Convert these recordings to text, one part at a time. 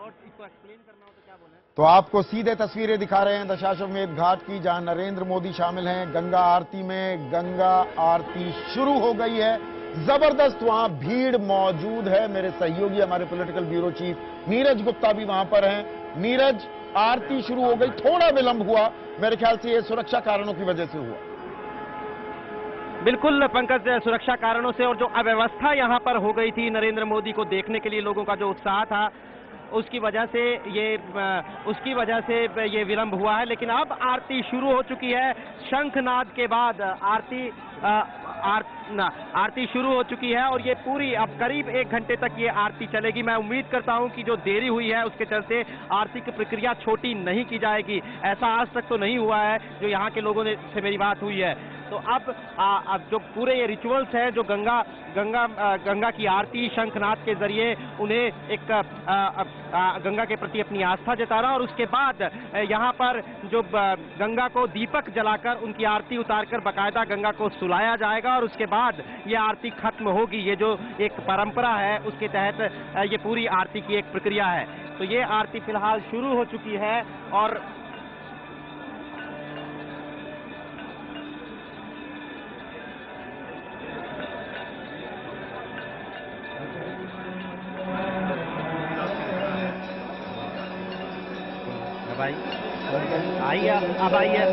और इसको एक्सप्लेन करना हो तो क्या बोले? तो आपको सीधे तस्वीरें दिखा रहे हैं दशाश्वमेध घाट की, जहां नरेंद्र मोदी शामिल हैं गंगा आरती में। गंगा आरती शुरू हो गई है, जबरदस्त वहां भीड़ मौजूद है। मेरे सहयोगी हमारे political bureau chief Neeraj Gupta भी वहां पर हैं। नीरज, आरती शुरू हो गई, थोड़ा विलंब हुआ, मेरे ख्याल से ये सुरक्षा कारणों की वजह से हुआ। बिल्कुल पंकज, सुरक्षा कारणों से, और जो अव्यवस्था यहां पर हो गई थी नरेंद्र मोदी को देखने के लिए लोगों का जो उत्साह था उसकी वजह से ये विलंब हुआ है। लेकिन अब आरती शुरू हो चुकी है। शंखनाद के बाद आरती शुरू हो चुकी है और ये पूरी अब करीब 1 घंटे तक ये आरती चलेगी। मैं उम्मीद करता हूं कि जो देरी हुई है उसके चलते आरती की प्रक्रिया छोटी नहीं की जाएगी। ऐसा आज तक तो नहीं हुआ है, जो यहाँ के लोगों से मेरी बात हुई है। तो अब जो पूरे ये रिचुअल्स हैं, जो गंगा की आरती शंखनाद के जरिए उन्हें एक गंगा के प्रति अपनी आस्था जताना, और उसके बाद यहाँ पर जो गंगा को दीपक जलाकर उनकी आरती उतारकर बाकायदा गंगा को सुलाया जाएगा और उसके बाद ये आरती खत्म होगी। ये जो एक परंपरा है उसके तहत ये पूरी आरती की एक प्रक्रिया है। तो ये आरती फिलहाल शुरू हो चुकी है और आइए, अब आइए।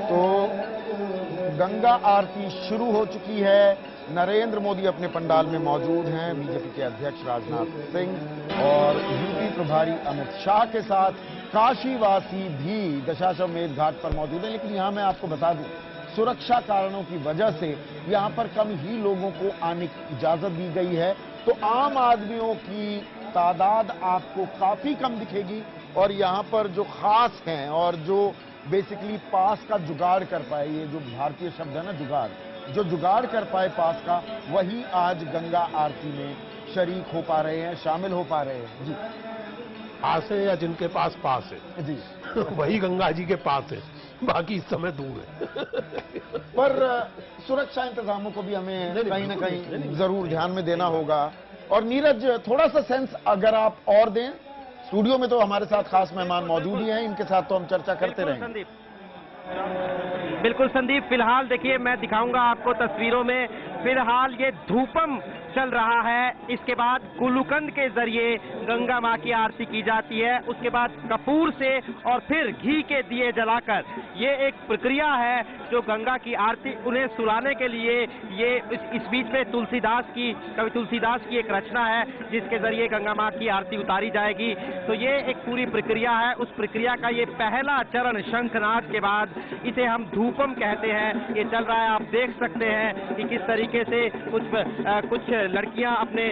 तो गंगा आरती शुरू हो चुकी है। नरेंद्र मोदी अपने पंडाल में मौजूद हैं, बीजेपी के अध्यक्ष राजनाथ सिंह और यूपी प्रभारी अमित शाह के साथ काशीवासी भी दशाश्वमेध घाट पर मौजूद हैं। लेकिन यहां मैं आपको बता दूं, सुरक्षा कारणों की वजह से यहां पर कम ही लोगों को आने की इजाजत दी गई है। तो आम आदमियों की तादाद आपको काफी कम दिखेगी और यहां पर जो खास हैं और जो बेसिकली पास का जुगाड़ कर पाए, ये जो भारतीय शब्द है ना जुगाड़, जो जुगाड़ कर पाए पास का, वही आज गंगा आरती में शरीक हो पा रहे हैं, शामिल हो पा रहे हैं। जी, पास है या जिनके पास है जी वही गंगा जी के पास है, बाकी इस समय दूर है। पर सुरक्षा इंतजामों को भी हमें कहीं ना कहीं जरूर ध्यान में देना होगा। और नीरज, थोड़ा सा सेंस अगर आप और दें, स्टूडियो में तो हमारे साथ खास मेहमान मौजूद ही हैं, इनके साथ तो हम चर्चा करते रहेंगे। बिल्कुल संदीप, फिलहाल देखिए मैं दिखाऊंगा आपको तस्वीरों में, फिलहाल ये धूपम चल रहा है। इसके बाद गुलकंद के जरिए गंगा मां की आरती की जाती है, उसके बाद कपूर से और फिर घी के दिए जलाकर, ये एक प्रक्रिया है जो गंगा की आरती उन्हें सुलाने के लिए, ये इस बीच में कवि तुलसीदास की एक रचना है जिसके जरिए गंगा मां की आरती उतारी जाएगी। तो ये एक पूरी प्रक्रिया है। उस प्रक्रिया का ये पहला चरण शंखनाद के बाद, इसे हम धूपम कहते हैं, ये चल रहा है। आप देख सकते हैं कि किस तरीके से कुछ लड़कियां अपने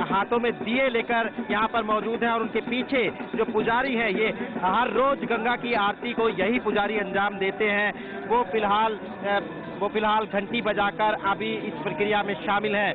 हाथों में दिए लेकर यहाँ पर मौजूद हैं और उनके पीछे जो पुजारी हैं, ये हर रोज गंगा की आरती को यही पुजारी अंजाम देते हैं। वो फिलहाल घंटी बजाकर अभी इस प्रक्रिया में शामिल है।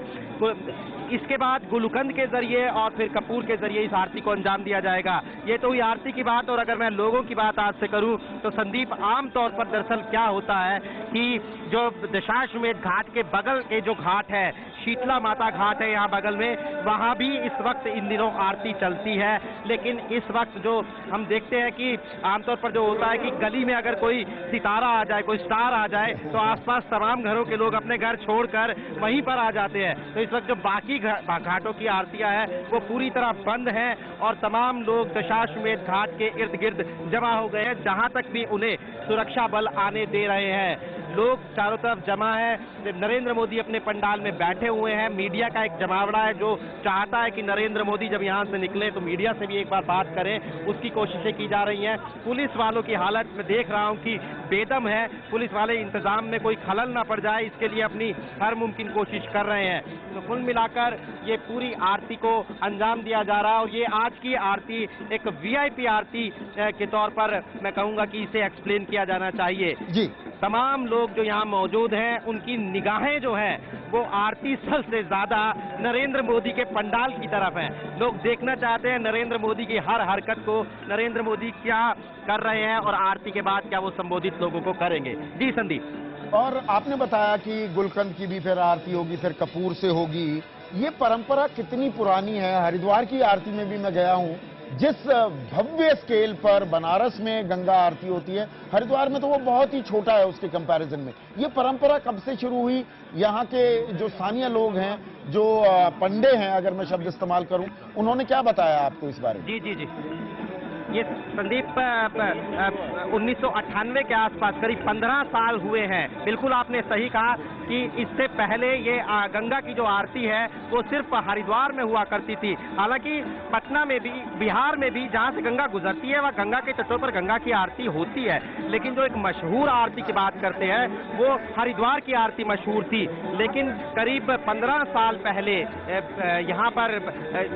इसके बाद गुलकंद के जरिए और फिर कपूर के जरिए इस आरती को अंजाम दिया जाएगा। ये तो हुई आरती की बात। और अगर मैं लोगों की बात आज से करूं तो संदीप, आमतौर पर दरअसल क्या होता है कि जो दशाश्वमेध घाट के बगल के जो घाट है, शीतला माता घाट है यहाँ बगल में, वहाँ भी इस वक्त इन दिनों आरती चलती है। लेकिन इस वक्त जो हम देखते हैं कि आमतौर पर जो होता है कि गली में अगर कोई सितारा आ जाए, कोई स्टार आ जाए, तो आसपास तमाम घरों के लोग अपने घर छोड़कर वहीं पर आ जाते हैं। तो इस वक्त जो बाकी घाटों की आरतियां हैं वो पूरी तरह बंद हैं और तमाम लोग दशाश्वमेध घाट के इर्द गिर्द जमा हो गए हैं, जहां तक भी उन्हें सुरक्षा बल आने दे रहे हैं। लोग चारों तरफ जमा है। नरेंद्र मोदी अपने पंडाल में बैठे हुए हैं। मीडिया का एक जमावड़ा है जो चाहता है कि नरेंद्र मोदी जब यहां से निकले तो मीडिया से भी एक बार बात करें, उसकी कोशिशें की जा रही हैं। पुलिस वालों की हालत में देख रहा हूं कि बेदम है। पुलिस वाले इंतजाम में कोई खलल ना पड़ जाए, इसके लिए अपनी हर मुमकिन कोशिश कर रहे हैं। तो कुल मिलाकर ये पूरी आरती को अंजाम दिया जा रहा है और ये आज की आरती एक वीआईपी आरती के तौर पर मैं कहूंगा कि इसे एक्सप्लेन किया जाना चाहिए जी। तमाम लोग जो यहाँ मौजूद हैं उनकी निगाहें जो हैं वो आरती स्थल से ज्यादा नरेंद्र मोदी के पंडाल की तरफ हैं। लोग देखना चाहते हैं नरेंद्र मोदी की हर हरकत को, नरेंद्र मोदी क्या कर रहे हैं और आरती के बाद क्या वो संबोधित लोगों को करेंगे। जी संदीप। और आपने बताया कि गुलकंद की भी फिर आरती होगी, फिर कपूर से होगी। ये परंपरा कितनी पुरानी है? हरिद्वार की आरती में भी मैं गया हूं, जिस भव्य स्केल पर बनारस में गंगा आरती होती है, हरिद्वार में तो वो बहुत ही छोटा है उसके कंपैरिजन में। ये परंपरा कब से शुरू हुई? यहाँ के जो स्थानीय लोग हैं, जो पंडे हैं, अगर मैं शब्द इस्तेमाल करूं, उन्होंने क्या बताया आपको इस बारे में? जी जी जी, ये संदीप 1998 के आसपास करीब 15 साल हुए हैं। बिल्कुल आपने सही कहा कि इससे पहले ये गंगा की जो आरती है वो सिर्फ हरिद्वार में हुआ करती थी। हालांकि पटना में भी, बिहार में भी जहां से गंगा गुजरती है वह गंगा के तटों पर गंगा की आरती होती है, लेकिन जो एक मशहूर आरती की बात करते हैं वो हरिद्वार की आरती मशहूर थी। लेकिन करीब 15 साल पहले यहाँ पर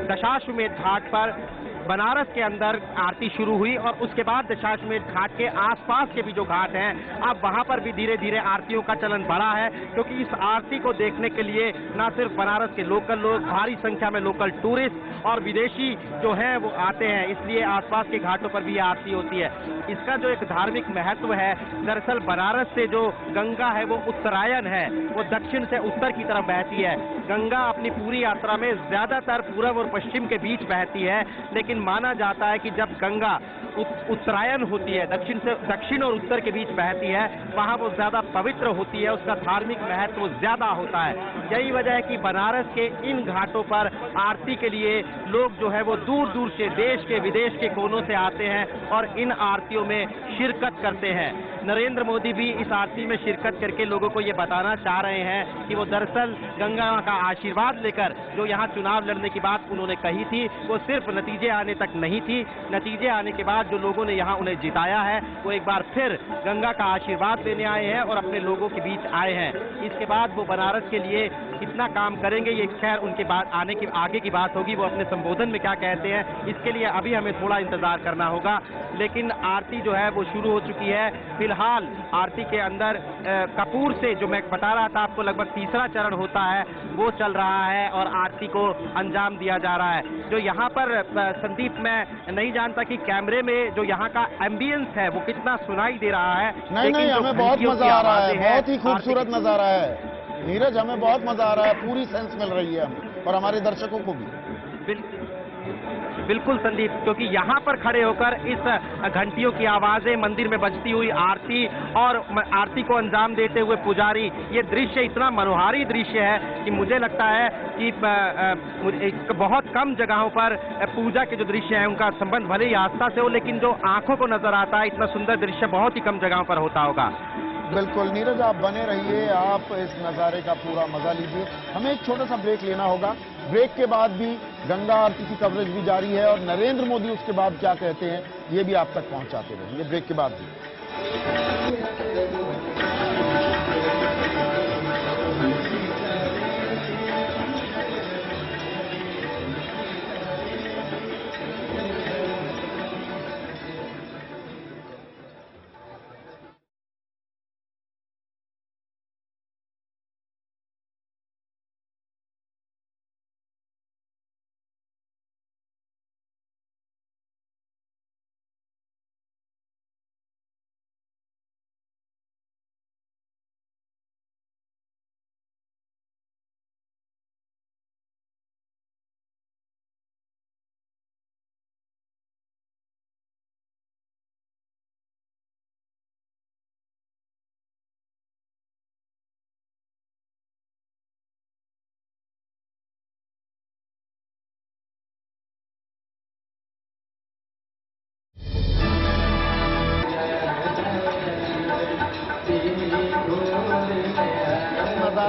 दशाश्वमेध घाट पर बनारस के अंदर आरती शुरू हुई और उसके बाद दशाश्वमेध घाट के आसपास के भी जो घाट हैं, अब वहां पर भी धीरे धीरे आरतियों का चलन बढ़ा है, क्योंकि इस आरती को देखने के लिए न सिर्फ बनारस के लोकल लोग, भारी संख्या में लोकल टूरिस्ट और विदेशी जो हैं वो आते हैं, इसलिए आसपास के घाटों पर भी ये आरती होती है। इसका जो एक धार्मिक महत्व है, दरअसल बनारस से जो गंगा है वो उत्तरायण है, वो दक्षिण से उत्तर की तरफ बहती है। गंगा अपनी पूरी यात्रा में ज्यादातर पूर्व और पश्चिम के बीच बहती है, लेकिन माना जाता है कि जब गंगा उत्तरायण होती है, दक्षिण और उत्तर के बीच बहती है, वहां वो ज्यादा पवित्र होती है, उसका धार्मिक महत्व ज्यादा होता है। यही वजह है कि बनारस के इन घाटों पर आरती के लिए लोग जो है वो दूर दूर से, देश के विदेश के कोनों से आते हैं और इन आरतियों में शिरकत करते हैं। नरेंद्र मोदी भी इस आरती में शिरकत करके लोगों को ये बताना चाह रहे हैं कि वो दरअसल गंगा का आशीर्वाद लेकर जो यहाँ चुनाव लड़ने की बात उन्होंने कही थी, वो सिर्फ नतीजे आने तक नहीं थी। नतीजे आने के बाद जो लोगों ने यहाँ उन्हें जिताया है, वो एक बार फिर गंगा का आशीर्वाद लेने आए हैं और अपने लोगों के बीच आए हैं। इसके बाद वो बनारस के लिए कितना काम करेंगे, ये खैर उनके बाद आगे की बात होगी, वो अपने संबोधन में क्या कहते हैं, इसके लिए अभी हमें थोड़ा इंतजार करना होगा। लेकिन आरती जो है वो शुरू हो चुकी है। फिलहाल आरती के अंदर कपूर से, जो मैं बता रहा था आपको, लगभग तीसरा चरण होता है, वो चल रहा है और आरती को अंजाम दिया जा रहा है। जो यहाँ पर संदीप, मैं नहीं जानता कि कैमरे में जो यहाँ का एम्बियंस है वो कितना सुनाई दे रहा है। नहीं, हमें बहुत मजा आ रहा है, बहुत ही खूबसूरत नजारा है नीरज, हमें बहुत मजा आ रहा है, पूरी सेंस मिल रही है हमें और हमारे दर्शकों को भी। बिल्कुल संदीप, क्योंकि यहाँ पर खड़े होकर इस घंटियों की आवाजें, मंदिर में बजती हुई आरती और आरती को अंजाम देते हुए पुजारी, ये दृश्य इतना मनोहारी दृश्य है कि मुझे लगता है कि बहुत कम जगहों पर पूजा के जो दृश्य हैं उनका संबंध भले ही आस्था से हो, लेकिन जो आंखों को नजर आता है, इतना सुंदर दृश्य बहुत ही कम जगहों पर होता होगा। बिल्कुल नीरज, आप बने रहिए, आप इस नज़ारे का पूरा मजा लीजिए। हमें एक छोटा सा ब्रेक लेना होगा। ब्रेक के बाद भी गंगा आरती की कवरेज भी जारी है और नरेंद्र मोदी उसके बाद क्या कहते हैं ये भी आप तक पहुंचाते रहेंगे ब्रेक के बाद भी।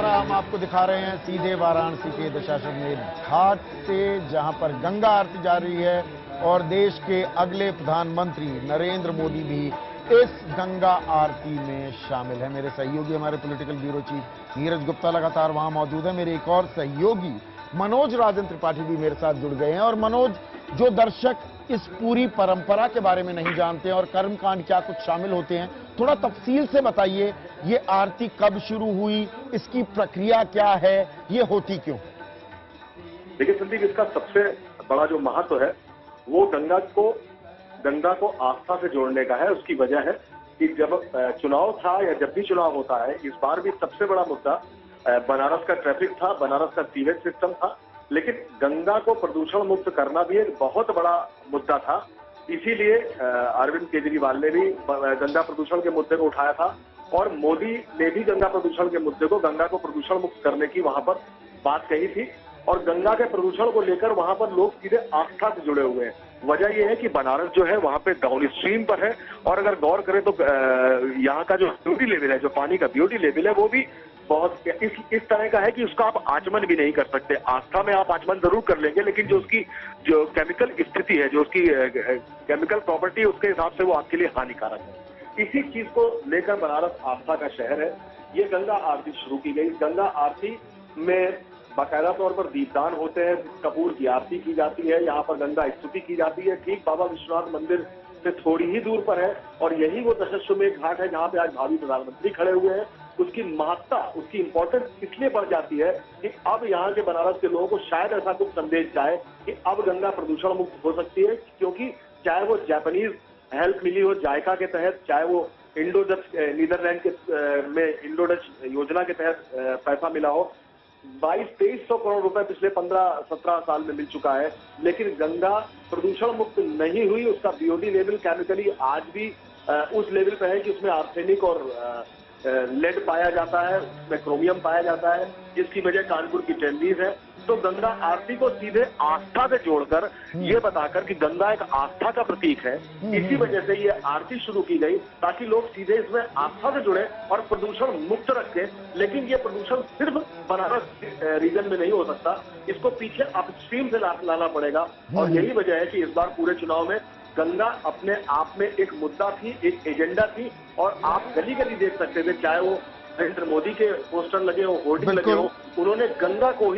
नजारा हम आपको दिखा रहे हैं सीधे वाराणसी के दशाश्वमेध घाट से, जहां पर गंगा आरती जा रही है और देश के अगले प्रधानमंत्री नरेंद्र मोदी भी इस गंगा आरती में शामिल है। मेरे सहयोगी हमारे political bureau chief Neeraj Gupta लगातार वहां मौजूद है। मेरे एक और सहयोगी मनोज राजन त्रिपाठी भी मेरे साथ जुड़ गए हैं। और मनोज, जो दर्शक इस पूरी परंपरा के बारे में नहीं जानते हैं और कर्मकांड क्या कुछ शामिल होते हैं, थोड़ा तफसील से बताइए, ये आरती कब शुरू हुई, इसकी प्रक्रिया क्या है, ये होती क्यों? देखिए संदीप, इसका सबसे बड़ा जो महत्व है वो गंगा को आस्था से जोड़ने का है। उसकी वजह है कि जब चुनाव था या जब भी चुनाव होता है, इस बार भी सबसे बड़ा मुद्दा बनारस का ट्रैफिक था, बनारस का सीवेज सिस्टम था, लेकिन गंगा को प्रदूषण मुक्त करना भी एक बहुत बड़ा मुद्दा था। इसीलिए अरविंद केजरीवाल ने भी गंगा प्रदूषण के मुद्दे को उठाया था और मोदी ने भी गंगा प्रदूषण के मुद्दे को, गंगा को प्रदूषण मुक्त करने की वहां पर बात कही थी। और गंगा के प्रदूषण को लेकर वहां पर लोग सीधे आस्था से जुड़े हुए हैं। वजह यह है कि बनारस जो है वहां पे डाउन स्ट्रीम पर है और अगर गौर करें तो यहाँ का जो ब्यूटी लेवल है, जो पानी का ब्यूटी लेवल है, वो भी बहुत इस तरह का है कि उसका आप आचमन भी नहीं कर सकते। आस्था में आप आचमन जरूर कर लेंगे, लेकिन जो उसकी जो केमिकल स्थिति है, जो उसकी केमिकल प्रॉपर्टी, उसके हिसाब से वो आपके लिए हानिकारक है। इसी चीज को लेकर बनारस आस्था का शहर है। ये गंगा आरती शुरू की गई। गंगा आरती में बाकायदा तौर पर दीपदान होते हैं, कपूर की आरती की जाती है, यहाँ पर गंगा स्तुति की जाती है। ठीक बाबा विश्वनाथ मंदिर से थोड़ी ही दूर पर है और यही वो दशाश्वमेध घाट है जहाँ पे आज भावी प्रधानमंत्री खड़े हुए हैं। उसकी महत्ता, उसकी इंपॉर्टेंस इसलिए बढ़ जाती है कि अब यहाँ के बनारस के लोगों को शायद ऐसा कुछ संदेश जाए कि अब गंगा प्रदूषण मुक्त हो सकती है, क्योंकि चाहे वो जापानीज हेल्प मिली हो जायका के तहत, चाहे वो इंडो डच नीदरलैंड के में इंडो डच योजना के तहत पैसा मिला हो, 2200-2300 करोड़ रुपए पिछले 15-17 साल में मिल चुका है, लेकिन गंगा प्रदूषण मुक्त नहीं हुई। उसका बीओडी लेवल केमिकली आज भी उस लेवल पे है कि उसमें आर्सेनिक और लेड पाया जाता है, उसमें क्रोमियम पाया जाता है, जिसकी वजह कानपुर की टेंडीज है। तो गंगा आरती को सीधे आस्था से जोड़कर ये बताकर कि गंगा एक आस्था का प्रतीक है, इसी वजह से ये आरती शुरू की गई ताकि लोग सीधे इसमें आस्था से जुड़े और प्रदूषण मुक्त रखें। लेकिन ये प्रदूषण सिर्फ बनारस रीजन में नहीं हो सकता, इसको पीछे अपस्ट्रीम से लाना पड़ेगा। और यही वजह है कि इस बार पूरे चुनाव में गंगा अपने आप में एक मुद्दा थी, एक एजेंडा थी और आप गली गली देख सकते थे, चाहे वो नरेंद्र मोदी के पोस्टर लगे हो, होर्डिंग लगे हो, उन्होंने गंगा को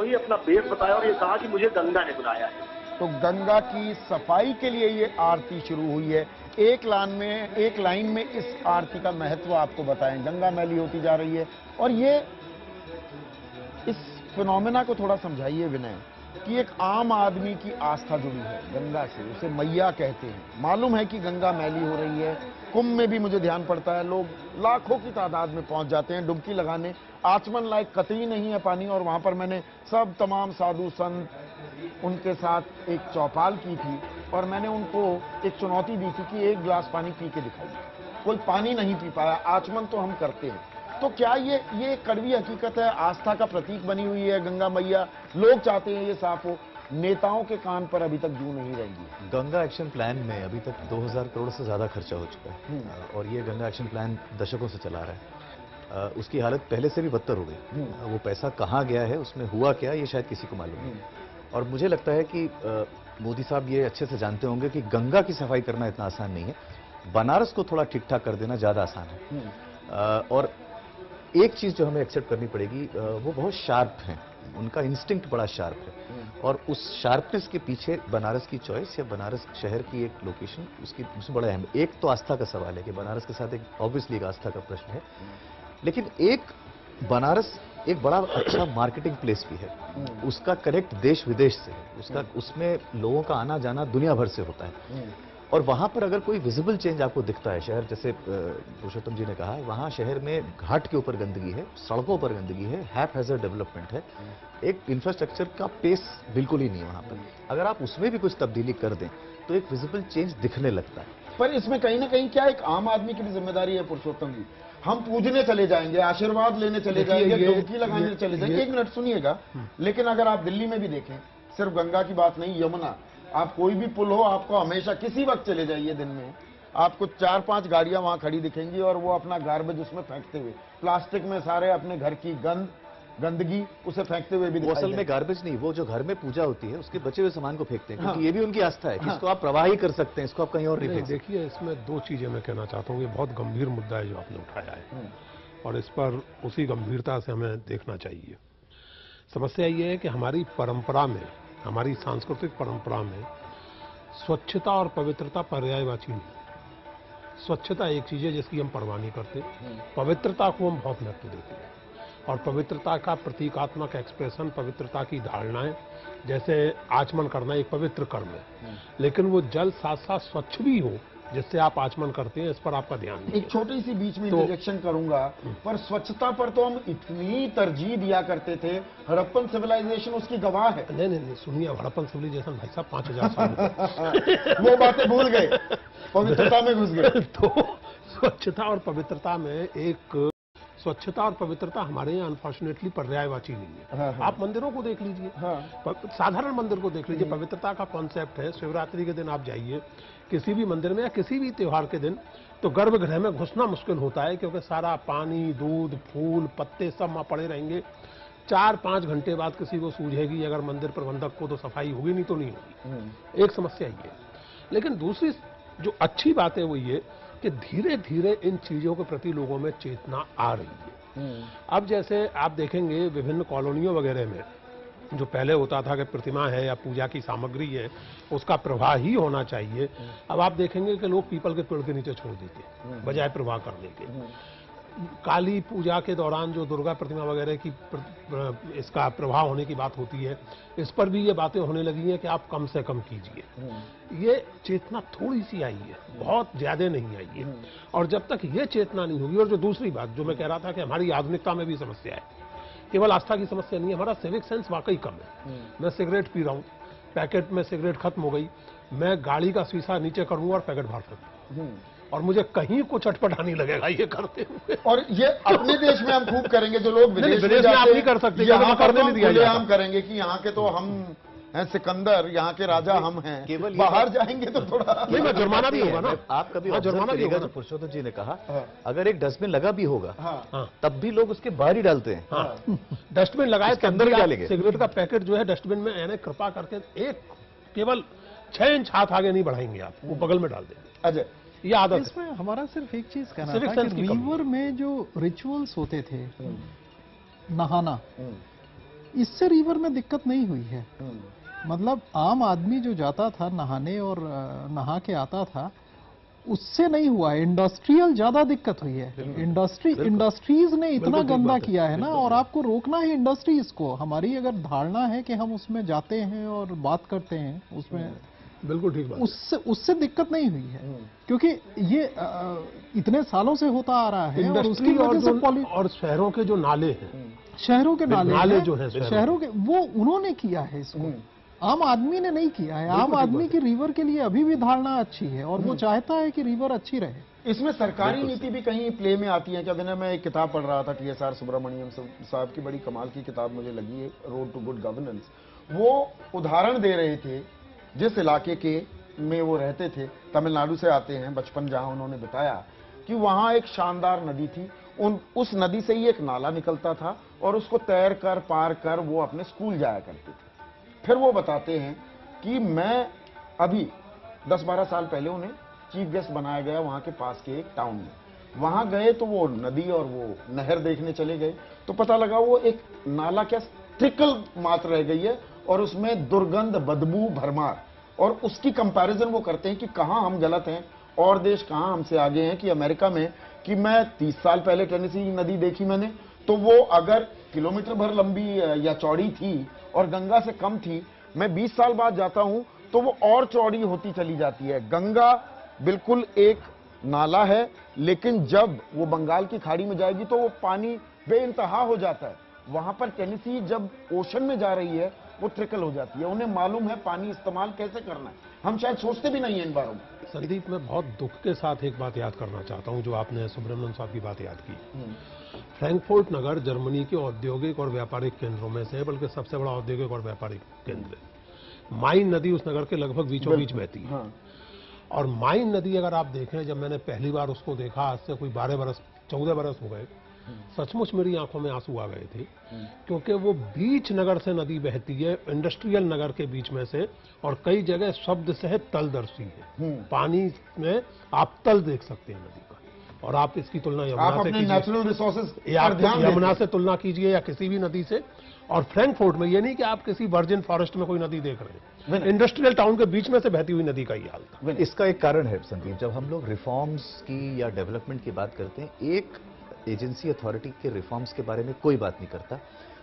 ही अपना बेस बताया और ये कहा कि मुझे गंगा ने बुलाया है। तो गंगा की सफाई के लिए ये आरती शुरू हुई है। एक लाइन में इस आरती का महत्व आपको बताएं। गंगा मैली होती जा रही है और ये इस फिनोमेना को थोड़ा समझाइए विनय, कि एक आम आदमी की आस्था जुड़ी है गंगा से, उसे मैया कहते हैं। मालूम है कि गंगा मैली हो रही है। कुंभ में भी मुझे ध्यान पड़ता है, लोग लाखों की तादाद में पहुंच जाते हैं डुबकी लगाने। आचमन लायक कतई नहीं है पानी और वहां पर मैंने सब तमाम साधु संत उनके साथ एक चौपाल की थी और मैंने उनको एक चुनौती दी थी कि एक गिलास पानी पी के दिखाइए। कोई पानी नहीं पी पाया। आचमन तो हम करते हैं। तो क्या ये कड़वी हकीकत है, आस्था का प्रतीक बनी हुई है गंगा मैया? लोग चाहते हैं ये साफ हो, नेताओं के कान पर अभी तक जू नहीं रहेंगी। गंगा एक्शन प्लान में अभी तक 2000 करोड़ से ज्यादा खर्चा हो चुका है और ये गंगा एक्शन प्लान दशकों से चला रहा है। उसकी हालत पहले से भी बदतर हो गई। वो पैसा कहाँ गया है, उसमें हुआ क्या, ये शायद किसी को मालूम नहीं। और मुझे लगता है कि मोदी साहब ये अच्छे से जानते होंगे कि गंगा की सफाई करना इतना आसान नहीं है, बनारस को थोड़ा ठीक ठाक कर देना ज्यादा आसान है। और एक चीज जो हमें एक्सेप्ट करनी पड़ेगी, वो बहुत शार्प है, उनका इंस्टिंक्ट बड़ा शार्प है और उस शार्पनेस के पीछे बनारस की चॉइस या बनारस शहर की एक लोकेशन उसमें बड़ा अहम। एक तो आस्था का सवाल है कि बनारस के साथ एक ऑब्वियसली एक आस्था का प्रश्न है, लेकिन एक बनारस एक बड़ा अच्छा मार्केटिंग प्लेस भी है। उसका कनेक्ट देश विदेश से है, उसमें लोगों का आना जाना दुनिया भर से होता है और वहां पर अगर कोई विजिबल चेंज आपको दिखता है, शहर जैसे पुरुषोत्तम जी ने कहा, वहां शहर में घाट के ऊपर गंदगी है, सड़कों पर गंदगी है, हैफ हैजर्ड डेवलपमेंट है, एक इंफ्रास्ट्रक्चर का पेस बिल्कुल ही नहीं है वहां पर। अगर आप उसमें भी कुछ तब्दीली कर दें तो एक विजिबल चेंज दिखने लगता है। पर इसमें कहीं ना कहीं क्या एक आम आदमी की भी जिम्मेदारी है पुरुषोत्तम जी? हम पूजने चले जाएंगे, आशीर्वाद लेने चले जाएंगे, डुबकी लगाने चले जाएंगे। एक मिनट सुनिएगा, लेकिन अगर आप दिल्ली में भी देखें, सिर्फ गंगा की बात नहीं, यमुना, आप कोई भी पुल हो, आपको हमेशा किसी वक्त चले जाइए दिन में, आपको 4-5 गाड़ियां वहां खड़ी दिखेंगी और वो अपना गार्बेज उसमें फेंकते हुए, प्लास्टिक में सारे अपने घर की गंदगी उसे फेंकते हुए भी वो दिखाई असल में देंगे। गार्बेज नहीं, वो जो घर में पूजा होती है उसके बचे हुए सामान को फेंकते हैं, क्योंकि हाँ। ये भी उनकी आस्था है कि इसको आप प्रवाही कर सकते हैं, इसको आप कहीं और नहीं फेंक सकते। देखिए, इसमें दो चीजें मैं कहना चाहता हूँ। ये बहुत गंभीर मुद्दा है जो आपने उठाया है, और इस पर उसी गंभीरता से हमें देखना चाहिए। समस्या ये है कि हमारी परंपरा में, हमारी सांस्कृतिक परंपरा में स्वच्छता और पवित्रता पर्यायवाची नहीं। स्वच्छता एक चीज है जिसकी हम परवाह नहीं करते, पवित्रता को हम बहुत महत्व देते हैं, और पवित्रता का प्रतीकात्मक एक्सप्रेशन, पवित्रता की धारणाएं, जैसे आचमन करना एक पवित्र कर्म है, लेकिन वो जल साथ साथ स्वच्छ भी हो जिससे आप आचमन करते हैं, इस पर आपका ध्यान नहीं एक है। छोटी सी बीच में इंटरजेक्शन करूंगा, पर स्वच्छता पर तो हम इतनी तरजीह दिया करते थे, हड़प्पन सिविलाइजेशन उसकी गवाह है। नहीं, सुनिए, हड़प्पन सिविलाइजेशन भाई साहब 5000 साल वो बातें भूल गए, पवित्रता में घुस गए। तो स्वच्छता और पवित्रता में एक स्वच्छता और पवित्रता हमारे यहाँ अनफॉर्चुनेटली पर्यायवाची नहीं है। हाँ, हाँ। आप मंदिरों को देख लीजिए, साधारण मंदिर को देख लीजिए, पवित्रता का कॉन्सेप्ट है। शिवरात्रि के दिन आप जाइए किसी भी मंदिर में या किसी भी त्योहार के दिन, तो गर्भगृह में घुसना मुश्किल होता है, क्योंकि सारा पानी, दूध, फूल, पत्ते सब वहां पड़े रहेंगे। 4-5 घंटे बाद किसी को सूझेगी, अगर मंदिर प्रबंधक को, तो सफाई होगी, नहीं तो नहीं होगी। एक समस्या ये है। लेकिन दूसरी जो अच्छी बात है वो ये कि धीरे धीरे इन चीजों के प्रति लोगों में चेतना आ रही है। अब जैसे आप देखेंगे विभिन्न कॉलोनियों वगैरह में, जो पहले होता था कि प्रतिमा है या पूजा की सामग्री है उसका प्रवाह ही होना चाहिए, अब आप देखेंगे कि लोग पीपल के पेड़ के नीचे छोड़ देते हैं बजाय प्रवाह करने के। काली पूजा के दौरान जो दुर्गा प्रतिमा वगैरह की इसका प्रभाव होने की बात होती है, इस पर भी ये बातें होने लगी हैं कि आप कम से कम कीजिए। ये चेतना थोड़ी सी आई है, बहुत ज्यादा नहीं आई है। और जब तक ये चेतना नहीं होगी, और जो दूसरी बात जो मैं कह रहा था कि हमारी आधुनिकता में भी समस्या है, केवल आस्था की समस्या नहीं है, हमारा सिविक सेंस वाकई कम है। मैं सिगरेट पी रहा हूँ, पैकेट में सिगरेट खत्म हो गई, मैं गाड़ी का शीशा नीचे करूंगा और पैकेट बाहर कर, और मुझे कहीं कुछ अटपटा नहीं लगेगा ये करते हुए। और ये अपने देश में हम खूब करेंगे, जो लोग विदेश में आप नहीं कर सकते, यहाँ करने नहीं दिया जाता। हम करेंगे कि यहाँ के तो हम हैं सिकंदर, यहाँ के राजा हम हैं, केवल बाहर जाएंगे तो थोड़ा नहीं, मैं जुर्माना भी होगा ना। आप कभी जुर्माना भी होगा जो पुरुषोत्तम जी ने कहा, अगर एक डस्टबिन लगा भी होगा हाँ, तब भी लोग उसके बाहर ही डालते हैं। हाँ, डस्टबिन लगाए उसके अंदर ही डालेंगे। सिगरेट का पैकेट जो है डस्टबिन में, यानी कृपा करके एक केवल 6 इंच हाथ आगे नहीं बढ़ाएंगे आप, वो बगल में डाल देंगे। अजय, ये आदत है। इसमें हमारा सिर्फ एक चीज कहना सिविक था सेंस कि की कमी। रिवर में जो रिचुअल्स होते थे, नहाना, इससे रिवर में दिक्कत नहीं हुई है। मतलब आम आदमी जो जाता था नहाने और नहा के आता था, उससे नहीं हुआ है। इंडस्ट्रियल ज्यादा दिक्कत हुई है। इंडस्ट्रीज ने इतना गंदा किया है ना, और आपको रोकना है इंडस्ट्रीज को। हमारी अगर धारणा है कि हम उसमें जाते हैं और बात करते हैं उसमें, बिल्कुल ठीक बात। उससे दिक्कत नहीं हुई है, क्योंकि ये इतने सालों से होता आ रहा है। और उसकी वजह से और शहरों के जो नाले हैं, शहरों के नाले जो है शहरों के, वो उन्होंने किया है इसको, आम आदमी ने नहीं किया है। आम आदमी की रिवर के लिए अभी भी धारणा अच्छी है, और वो चाहता है कि रिवर अच्छी रहे। इसमें सरकारी नीति भी कहीं प्ले में आती है क्या? दिन मैं एक किताब पढ़ रहा था, TSR सुब्रमण्यम साहब की, बड़ी कमाल की किताब मुझे लगी है, रोड टू गुड गवर्नेंस। वो उदाहरण दे रहे थे जिस इलाके के में वो रहते थे, तमिलनाडु से आते हैं, बचपन जहां उन्होंने बताया कि वहां एक शानदार नदी थी, उस नदी से ही एक नाला निकलता था, और उसको तैर कर पार कर वो अपने स्कूल जाया करते थे। फिर वो बताते हैं कि मैं अभी 10-12 साल पहले उन्हें चीफ गेस्ट बनाया गया वहां के पास के एक टाउन में। वहां गए तो वो नदी और वो नहर देखने चले गए, तो पता लगा वो एक नाला क्या ट्रिकल मात्र रह गई है, और उसमें दुर्गंध, बदबू, भरमार। और उसकी कंपैरिजन वो करते हैं कि कहां हम गलत हैं और देश कहां हमसे आगे हैं। कि अमेरिका में, कि मैं 30 साल पहले टेनेसी नदी देखी मैंने, तो वो अगर किलोमीटर भर लंबी या चौड़ी थी और गंगा से कम थी, मैं 20 साल बाद जाता हूं तो वो और चौड़ी होती चली जाती है। गंगा बिल्कुल एक नाला है, लेकिन जब वो बंगाल की खाड़ी में जाएगी तो वो पानी बेइंतहा हो जाता है। वहां पर टेनेसी जब ओशन में जा रही है वो ट्रिकल हो जाती है। उन्हें मालूम है पानी इस्तेमाल कैसे करना है, हम शायद सोचते भी नहीं है इन बारों में। संदीप, मैं बहुत दुख के साथ एक बात याद करना चाहता हूं, जो आपने सुब्रमण्यम साहब की बात याद की। फ्रैंकफर्ट नगर जर्मनी के औद्योगिक और व्यापारिक केंद्रों में से है, बल्कि सबसे बड़ा औद्योगिक और व्यापारिक केंद्र है। माइन नदी उस नगर के लगभग बीचों बीच बहती है। और माइन नदी अगर आप देखें, जब मैंने पहली बार उसको देखा आज से कोई 12 बरस 14 बरस हो गए, सचमुच मेरी आंखों में आंसू आ गए थे, क्योंकि वो बीच नगर से नदी बहती है, इंडस्ट्रियल नगर के बीच में से, और कई जगह शब्द सहित तलदर्शी है। पानी में आप तल देख सकते हैं नदी का, और आप इसकी तुलना यमुना से कीजिए, नेचुरल रिसोर्सेज यमुना से तुलना कीजिए या किसी भी नदी से। और फ्रैंकफर्ट में ये नहीं कि आप किसी वर्जिन फॉरेस्ट में कोई नदी देख रहे हैं, इंडस्ट्रियल टाउन के बीच में से बहती हुई नदी का ये हाल था। इसका एक कारण है संदीप, जब हम लोग रिफॉर्म्स की या डेवलपमेंट की बात करते हैं, एक एजेंसी अथॉरिटी के रिफॉर्म्स के बारे में कोई बात नहीं करता,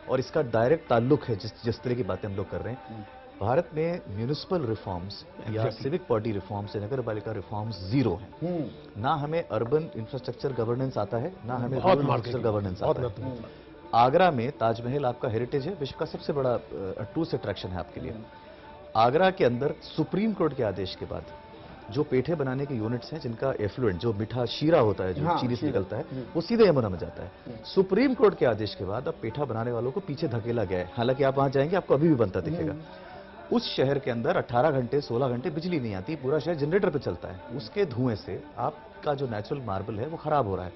और इसका डायरेक्ट ताल्लुक है जिस तरह की बातें हम लोग कर रहे हैं। भारत में म्यूनिसिपल रिफॉर्म्स या सिविक बॉडी रिफॉर्म्स, नगर पालिका रिफॉर्म्स जीरो है। ना हमें अर्बन इंफ्रास्ट्रक्चर गवर्नेंस आता है, ना हमें रूरल इंफ्रास्ट्रक्चर गवर्नेंस आता है। आगरा में ताजमहल आपका हेरिटेज है, विश्व का सबसे बड़ा टूरिस्ट अट्रैक्शन है आपके लिए। आगरा के अंदर सुप्रीम कोर्ट के आदेश के बाद जो पेठे बनाने के यूनिट्स हैं, जिनका एफ्लुएंट जो मीठा शीरा होता है, जो चीनी से निकलता है, वो सीधे यमुना में जाता है। सुप्रीम कोर्ट के आदेश के बाद अब पेठा बनाने वालों को पीछे धकेला गया है। हालांकि आप वहां जाएंगे, आपको अभी भी बनता दिखेगा। उस शहर के अंदर 18 घंटे 16 घंटे बिजली नहीं आती, पूरा शहर जनरेटर पे चलता है। उसके धुएं से आपका जो नेचुरल मार्बल है वो खराब हो रहा है।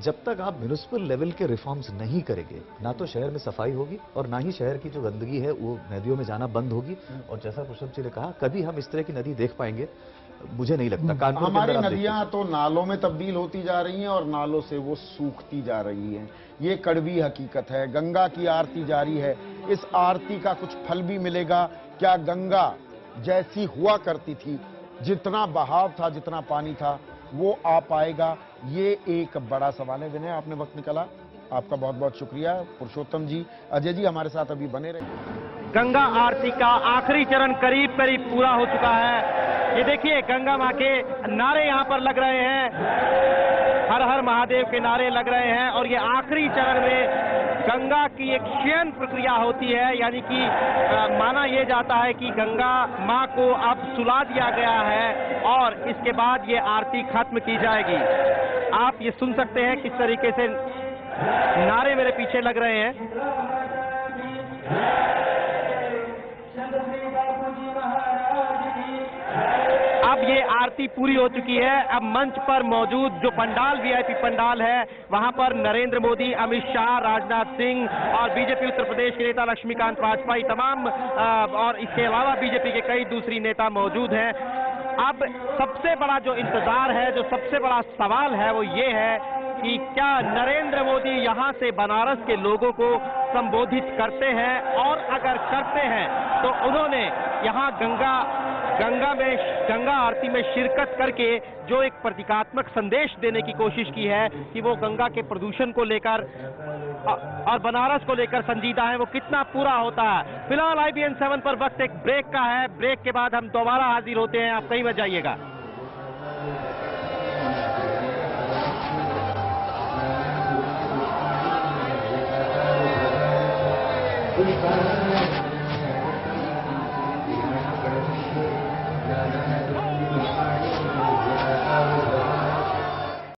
जब तक आप म्यूनिसिपल लेवल के रिफॉर्म्स नहीं करेंगे, ना तो शहर में सफाई होगी और ना ही शहर की जो गंदगी है वो नदियों में जाना बंद होगी। और जैसा पुष्प जी ने कहा, कभी हम इस तरह की नदी देख पाएंगे मुझे नहीं लगता। कानपुर हमारी नदियां तो नालों में तब्दील होती जा रही हैं और नालों से वो सूखती जा रही हैं। ये कड़वी हकीकत है। गंगा की आरती जारी है, इस आरती का कुछ फल भी मिलेगा क्या? गंगा जैसी हुआ करती थी, जितना बहाव था, जितना पानी था, वो आ पाएगा? ये एक बड़ा सवाल है। विनय, आपने वक्त निकाला, आपका बहुत बहुत शुक्रिया। पुरुषोत्तम जी, अजय जी हमारे साथ अभी बने रहे। गंगा आरती का आखिरी चरण करीब करीब पूरा हो चुका है। ये देखिए, गंगा मां के नारे यहाँ पर लग रहे हैं, हर हर महादेव के नारे लग रहे हैं। और ये आखिरी चरण में गंगा की एक शयन प्रक्रिया होती है, यानी कि माना यह जाता है कि गंगा मां को अब सुला दिया गया है और इसके बाद ये आरती खत्म की जाएगी। आप ये सुन सकते हैं किस तरीके से नारे मेरे पीछे लग रहे हैं। अब ये आरती पूरी हो चुकी है। अब मंच पर मौजूद जो पंडाल, वीआईपी पंडाल है, वहां पर नरेंद्र मोदी, अमित शाह, राजनाथ सिंह और बीजेपी उत्तर प्रदेश के नेता लक्ष्मीकांत वाजपेयी तमाम और इसके अलावा बीजेपी के कई दूसरी नेता मौजूद हैं। अब सबसे बड़ा जो इंतजार है, जो सबसे बड़ा सवाल है, वो ये है कि क्या नरेंद्र मोदी यहां से बनारस के लोगों को संबोधित करते हैं, और अगर करते हैं तो उन्होंने यहां गंगा आरती में शिरकत करके जो एक प्रतीकात्मक संदेश देने की कोशिश की है कि वो गंगा के प्रदूषण को लेकर और बनारस को लेकर संजीदा है, वो कितना पूरा होता है। फिलहाल IBN 7 पर वक्त एक ब्रेक का है। ब्रेक के बाद हम दोबारा हाजिर होते हैं, आप कहीं मत जाइएगा।